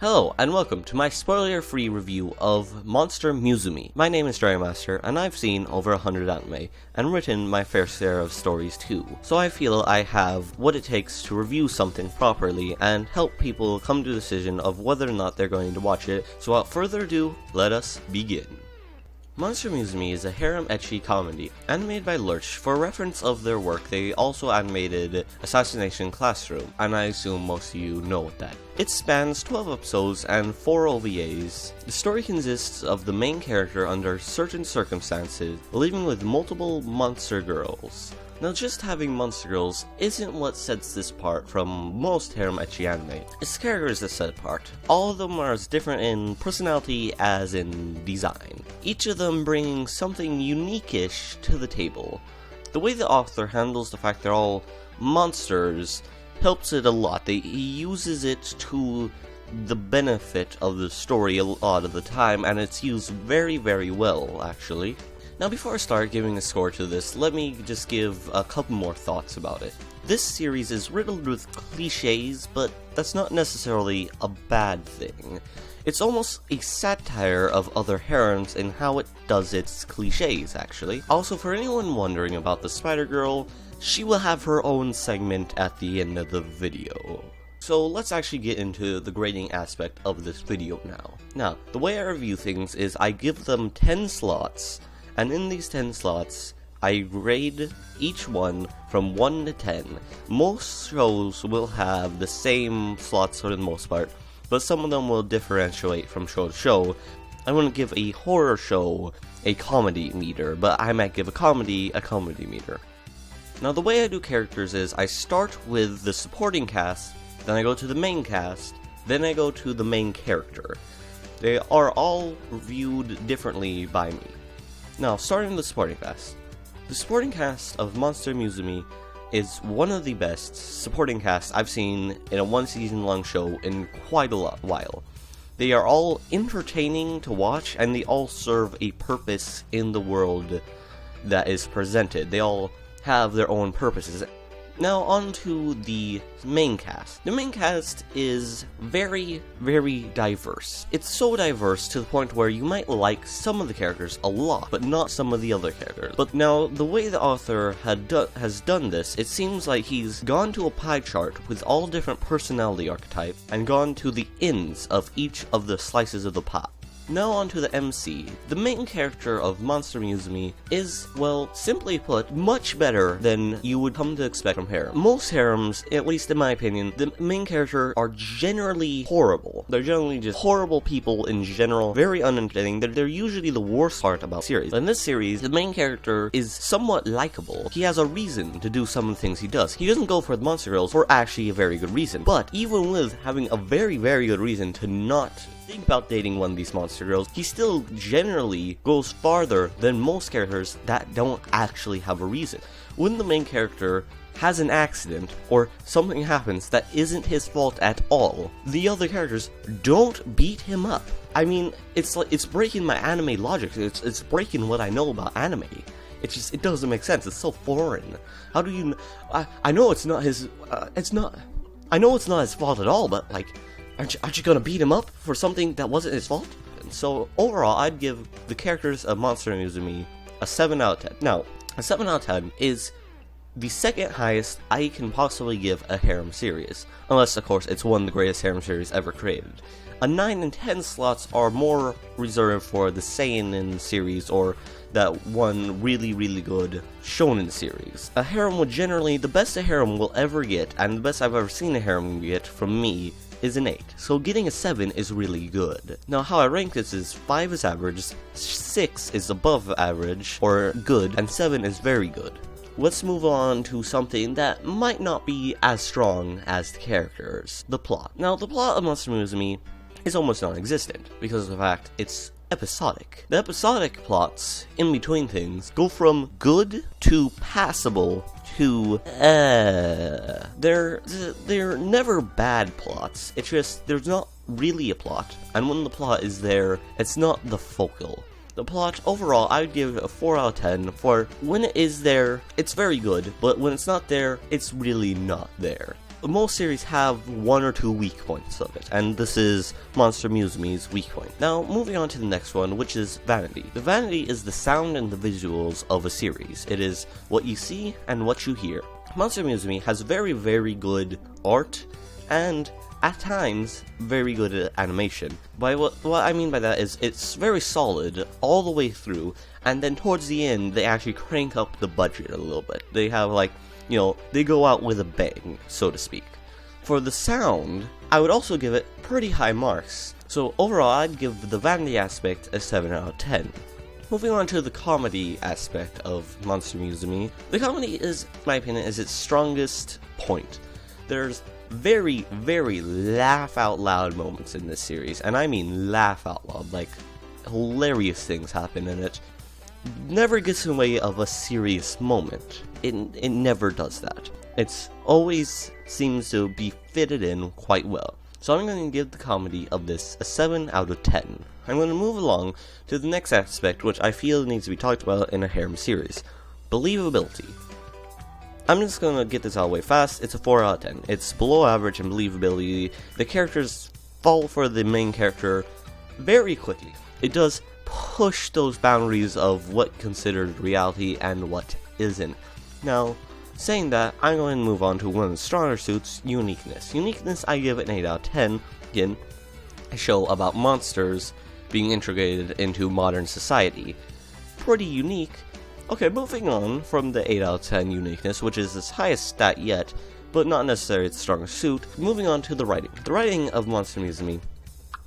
Hello, and welcome to my spoiler-free review of Monster Musume. My name is Master, and I've seen over 100 anime, and written my fair share of stories too. So I feel I have what it takes to review something properly, and help people come to a decision of whether or not they're going to watch it. So without further ado, let us begin. Monster Musume is a harem ecchi comedy, animated by Lurch. For reference of their work, they also animated Assassination Classroom, and I assume most of you know what that is. It spans 12 episodes and 4 OVAs. The story consists of the main character under certain circumstances, living with multiple monster girls. Now, just having monster girls isn't what sets this apart from most harem ecchi anime. Its characters that set apart. All of them are as different in personality as in design, each of them bringing something unique-ish to the table. The way the author handles the fact they're all monsters helps it a lot. He uses it to the benefit of the story a lot of the time, and it's used very, very well, actually. Now, before I start giving a score to this, let me just give a couple more thoughts about it. This series is riddled with cliches, but that's not necessarily a bad thing. It's almost a satire of other harems in how it does its cliches, actually. Also, for anyone wondering about the Spider Girl, she will have her own segment at the end of the video. So let's actually get into the grading aspect of this video now. Now, the way I review things is I give them 10 slots, and in these 10 slots, I grade each one from 1 to 10. Most shows will have the same slots for the most part, but some of them will differentiate from show to show. I wouldn't give a horror show a comedy meter, but I might give a comedy meter. Now, the way I do characters is I start with the supporting cast, then I go to the main cast, then I go to the main character. They are all viewed differently by me. Now, starting with the supporting cast. The supporting cast of Monster Musume is one of the best supporting casts I've seen in a one-season-long show in quite a while. They are all entertaining to watch, and they all serve a purpose in the world that is presented. They all have their own purposes. Now, on to the main cast. The main cast is very, very diverse. It's so diverse to the point where you might like some of the characters a lot, but not some of the other characters. But now, the way the author has done this, it seems like he's gone to a pie chart with all different personality archetypes, and gone to the ends of each of the slices of the pie. Now on to the MC. The main character of Monster Musume is, well, simply put, much better than you would come to expect from harem. Most harems, at least in my opinion, the main character are generally horrible. They're generally just horrible people in general, very unentertaining. They're usually the worst part about the series. In this series, the main character is somewhat likable. He has a reason to do some of the things he does. He doesn't go for the monster girls for actually a very good reason. But even with having a very, very good reason to not think about dating one of these monster girls, he still generally goes farther than most characters that don't actually have a reason. When the main character has an accident, or something happens that isn't his fault at all, the other characters don't beat him up. I mean, it's like, it's breaking my anime logic, it's breaking what I know about anime. It doesn't make sense, it's so foreign. How do you, I know it's not his, I know it's not his fault at all, but like, Aren't you gonna beat him up for something that wasn't his fault? And so, overall, I'd give the characters of Monster Musume a 7 out of 10. Now, a 7 out of 10 is the second highest I can possibly give a harem series. Unless, of course, it's one of the greatest harem series ever created. A 9 and 10 slots are more reserved for the seinen series, or that one really, really good shonen series. A harem would generally, the best a harem will ever get, and the best I've ever seen a harem get from me, is an 8, so getting a 7 is really good. Now, how I rank this is 5 is average, 6 is above average, or good, and 7 is very good. Let's move on to something that might not be as strong as the characters, the plot. Now, the plot of Monster Musume is almost non-existent, because of the fact it's episodic. The episodic plots, in between things, go from good to passable to, they're never bad plots. It's just, there's not really a plot, and when the plot is there, it's not the focal. The plot, overall, I would give a 4 out of 10, for when it is there, it's very good, but when it's not there, it's really not there. most series have one or two weak points of it, and this is Monster Musume's weak point. Now, moving on to the next one, which is vanity. The vanity is the sound and the visuals of a series. It is what you see and what you hear. Monster Musume has very, very good art, and at times, very good animation. What I mean by that is it's very solid all the way through, and then towards the end, they actually crank up the budget a little bit. They have they go out with a bang, so to speak. For the sound, I would also give it pretty high marks. So overall, I'd give the vanity aspect a 7 out of 10. Moving on to the comedy aspect of Monster Musume, the comedy is, in my opinion, is its strongest point. There's very, very laugh out loud moments in this series, and I mean laugh out loud, like hilarious things happen in it. Never gets in the way of a serious moment. It never does that. It's always seems to be fitted in quite well. So I'm going to give the comedy of this a 7 out of 10. I'm going to move along to the next aspect, which I feel needs to be talked about in a harem series. Believability. I'm just going to get this out of the way fast. It's a 4 out of 10. It's below average in believability. The characters fall for the main character very quickly. It does push those boundaries of what considered reality and what isn't. Now, saying that, I'm going to move on to one of the stronger suits, uniqueness. Uniqueness, I give it an 8 out of 10. Again, a show about monsters being integrated into modern society. Pretty unique. Okay, moving on from the 8 out of 10 uniqueness, which is its highest stat yet, but not necessarily its strongest suit. Moving on to the writing. The writing of Monster Musume,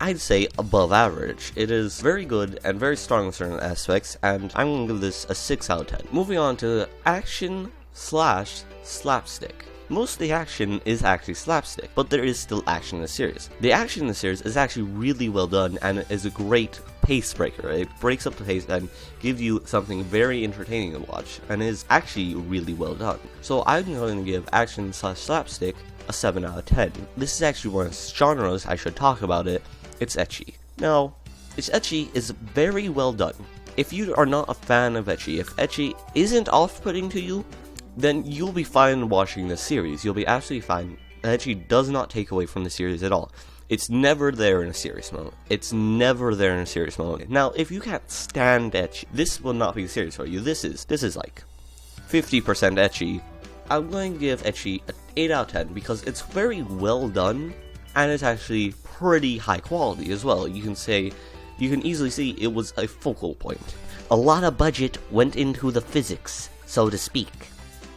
I'd say above average. It is very good and very strong in certain aspects, and I'm going to give this a 6 out of 10. Moving on to action / slapstick. Most of the action is actually slapstick, but there is still action in the series. The action in the series is actually really well done and is a great pace breaker. It breaks up the pace and gives you something very entertaining to watch, and is actually really well done. So I'm going to give action / slapstick a 7 out of 10. This is actually one of the genres I should talk about it. It's ecchi. Now, ecchi is very well done. If you are not a fan of ecchi, if ecchi isn't off-putting to you, then you'll be fine watching this series. You'll be absolutely fine. Ecchi does not take away from the series at all. It's never there in a serious mode. It's never there in a serious mode. Now, if you can't stand ecchi, this will not be the series for you. This is like 50% ecchi. I'm going to give ecchi an 8 out of 10 because it's very well done, and it's actually pretty high quality as well. You can easily see it was a focal point. A lot of budget went into the physics, so to speak.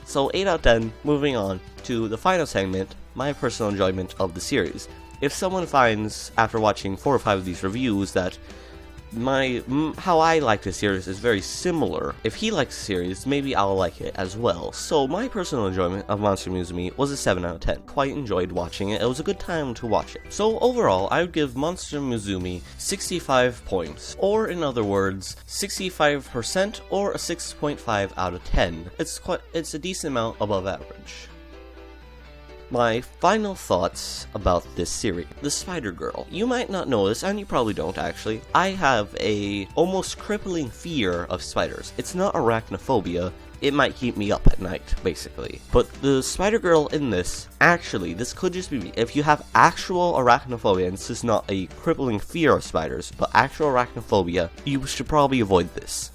So 8 out of 10, moving on to the final segment, my personal enjoyment of the series. If someone finds, after watching 4 or 5 of these reviews, that how I like the series is very similar, if he likes the series, maybe I'll like it as well. So my personal enjoyment of Monster Musume was a 7 out of 10. Quite enjoyed watching it. It was a good time to watch it. So overall, I would give Monster Musume 65 points, or in other words, 65% or a 6.5 out of 10. It's a decent amount above average. My final thoughts about this series. The Spider Girl. You might not know this, and you probably don't actually. I have a almost crippling fear of spiders. It's not arachnophobia. It might keep me up at night, basically. But the Spider Girl in this, actually, this could just be me. If you have actual arachnophobia, and this is not a crippling fear of spiders, but actual arachnophobia, you should probably avoid this.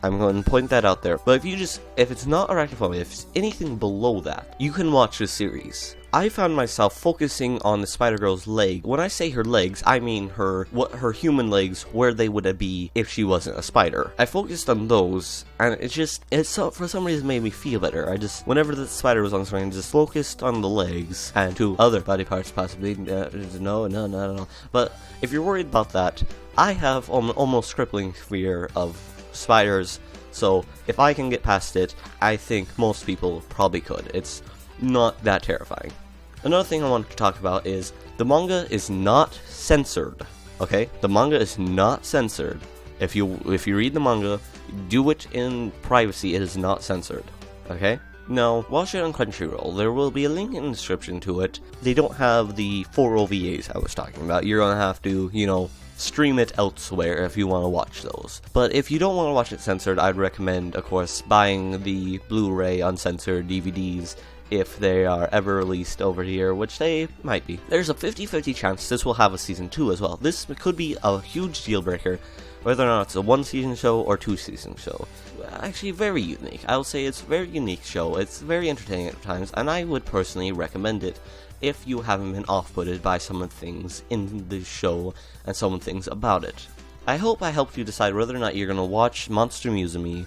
I'm going to point that out there. But if it's not arachnophobia, if it's anything below that, you can watch this series. I found myself focusing on the Spider-Girl's leg. When I say her legs, I mean her human legs, where they would be if she wasn't a spider. I focused on those, and for some reason made me feel better. Whenever the spider was on screen, just focused on the legs, and to other body parts possibly. No. But if you're worried about that, I have almost crippling fear of spiders, so if I can get past it, I think most people probably could. It's not that terrifying. Another thing I wanted to talk about is the manga is not censored. Okay, the manga is not censored. If you read the manga, do it in privacy. It is not censored. Okay. Now, watch it on Crunchyroll. There will be a link in the description to it. They don't have the 4 OVAs I was talking about. You're gonna have to, stream it elsewhere if you want to watch those. But if you don't want to watch it censored, I'd recommend, of course, buying the Blu-ray uncensored DVDs if they are ever released over here, which they might be. There's a 50-50 chance this will have a season 2 as well. This could be a huge deal breaker, whether or not it's a 1-season show or 2-season show. Actually, very unique. I will say it's a very unique show. It's very entertaining at times, and I would personally recommend it if you haven't been off-putted by some of the things in the show and some of the things about it. I hope I helped you decide whether or not you're going to watch Monster Musume.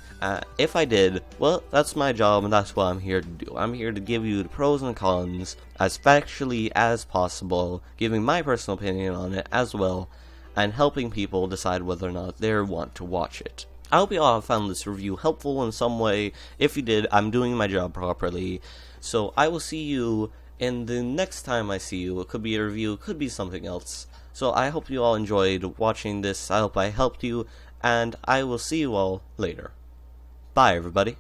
If I did, well, that's my job and that's what I'm here to do. I'm here to give you the pros and cons as factually as possible, giving my personal opinion on it as well, and helping people decide whether or not they want to watch it. I hope you all have found this review helpful in some way. If you did, I'm doing my job properly. So I will see you in the next time I see you. It could be a review, it could be something else. So I hope you all enjoyed watching this. I hope I helped you, and I will see you all later. Bye, everybody.